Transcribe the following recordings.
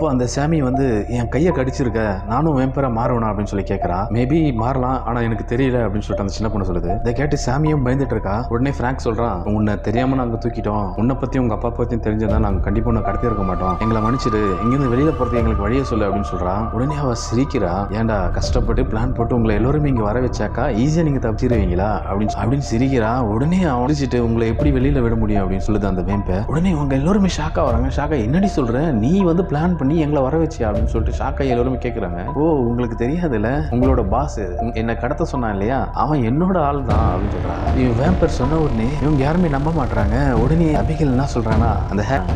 அப்போ அந்த சாமி வந்து என் கையை கடிச்சிருக்க, நானும் வேம்பரா மாறணும் அப்படின்னு சொல்லி கேட்கறா. மேபி மாறலாம், ஆனா எனக்கு தெரியல அப்படின்னு சொல்லிட்டு அந்த சின்ன பொண்ணு சொல்லுது. இதை கேட்டு சாமியும் பயந்துட்டு இருக்கா. உடனே பிராங்க் சொல்றான், உன்னை தெரியாம நாங்க தூக்கிட்டோம், உன்னை பத்தி உங்க அப்பா பத்தியும் தெரிஞ்சதா நாங்க கண்டிப்பா உன்னை கடத்தி இருக்க மாட்டோம், எங்களை மன்னிச்சிடு, இங்கிருந்து வெளியில போறது எங்களுக்கு வழியை சொல்லு அப்படின்னு சொல்றான். உடனே அவ சிரிக்கிறா. ஏன்டா கஷ்டப்பட்டு பிளான் போட்டு உங்களை எல்லாருமே இங்க வர வச்சாக்கா ஈஸியா நீங்க தப்பிச்சிருவீங்களா அப்படின்னு சிரிக்கிறா. உடனே அவன் முடிச்சிட்டு உங்களை எப்படி வெளியில விட முடியும் அப்படின்னு சொல்லுது அந்த வேம்பை. உடனே அவங்க எல்லாருமே ஷாக்கா வராங்க. ஷாக்கா, என்னடி சொல்ற, நீ வந்து பிளான் பண்ணி எங்களை வர வச்சியா அப்படின்னு சொல்லிட்டு ஷாக்கா எல்லாருமே கேட்கறாங்க. ஓ, உங்களுக்கு தெரியாதுல்ல, உங்களோட பாஸ் என்ன கடத்த சொன்னான் இல்லையா, அவன் என்னோட ஆள் தான் அப்படின்னு சொல்றான். இவன் வேம்பர் சொன்ன உடனே இவங்க யாருமே நம்ப மாட்டாங்க. உடனே அபிகேல் என்ன சொல்றானா,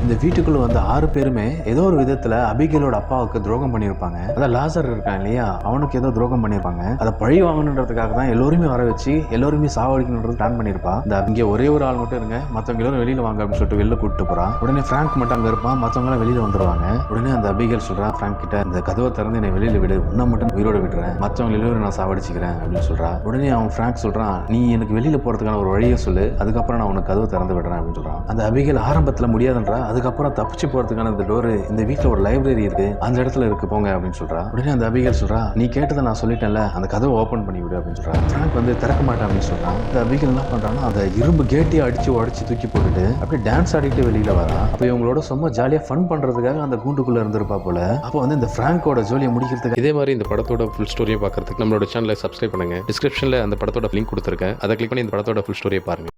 இந்த வீட்டுக்குள்ள வந்து 6 பேருமே ஏதோ ஒரு விதத்துல அபிகேலோட அப்பாவுக்கு துரோகம் பண்ணிருப்பாங்க. அதான் லாசர் இருக்கான் இல்லையா, அவனுக்கு ஏதோ துரோகம் பண்ணிருப்பாங்க. அதை பழி வாங்கணுன்றதுக்காக தான் எல்லோருமே வர வச்சு எல்லோருமே சாவடிக்கணுன்றது பிளான் பண்ணிருப்பா. இங்க ஒரே ஒரு ஆள் மட்டும் இருங்க, மத்தவங்க எல்லாரும் வெளியில வாங்க அப்படின்னு சொல்லிட்டு வெளில கூப்பிட்டு போறான். உடனே பிராங்க் மட்டும் அங்க இருப்பான், மத்தவங்க எல்லாம் வெளியில வந்துருவாங்க. உடனே அந்த அபிகேல் சொல்றா பிராங்க் கிட்ட, இந்த கதவை திறந்து என்னை வெளியில விடு, உன்னை மட்டும் உயிரோட விடுறேன், மத்தவங்க எல்லாரும் நான் சாவடிச்சுக்கிறேன் அப்படின்னு சொல்றா. உடனே அவன் பிராங்க் சொல்றான், நீ எனக்கு வெளியில போறதுக்கான ஒரு வழியை சொல்லு, அதுக்கப்புறம் நான் உனக்கு கதவை திறந்து விடுறேன் அப்படின்னு சொல்றான். அந்த அபிகேல் ஆரம்பத்துல முடியாதுன்றா. அதுக்கப்புறம் தப்பிச்சு போறதுக்கான இந்த டோர் இந்த வீட்டுல ஒரு லைப்ரரி இருக்கு, அந்த இடத்துல இருக்கு, போங்க அப்படின்னு சொல்றா. உடனே அந்த அபிகேல் சொல்றா, நீ கேட்டதை நான் சொல்லிட்டேன்ல, அந்த கதவை ஓபன் பண்ணி விடு அப்படின்னு சொல்றா. பிராங்க் வந்து திறக்க மாட்டேன் அப்படின்னு சொல்றான். இந்த அபிகேல் என்ன பண்றான்னா, அந்த இரும்பு கேட்டையை அடிச்சு உடச்சு தூக்கி போட்டுட்டு அப்படியே டான்ஸ் ஆடிட்டு வெளியில வரா. அப்ப இவங்களோட சும்மா ஜாலியா ஃபன் பண்றதுக்காக அந்த கூண்டுக்குள்ள இருந்திருப்பா போல. அப்போ வந்து இந்த பிராங்கோட ஜோலியை முடிக்கிறதுக்கு இதே மாதிரி இந்த படத்தோட ஃபுல் ஸ்டோரியை பார்க்கறதுக்கு நம்மளோட சேனலை சப்ஸ்கிரைப் பண்ணுங்க. டிஸ்கிரிப்ஷன்ல அந்த படத்தோட லிங்க் கொடுத்துருக்கேன், அதை கிளிக் பண்ணி இந்த படத்தோட ஃபுல் ஸ்டோரியை பாருங்க.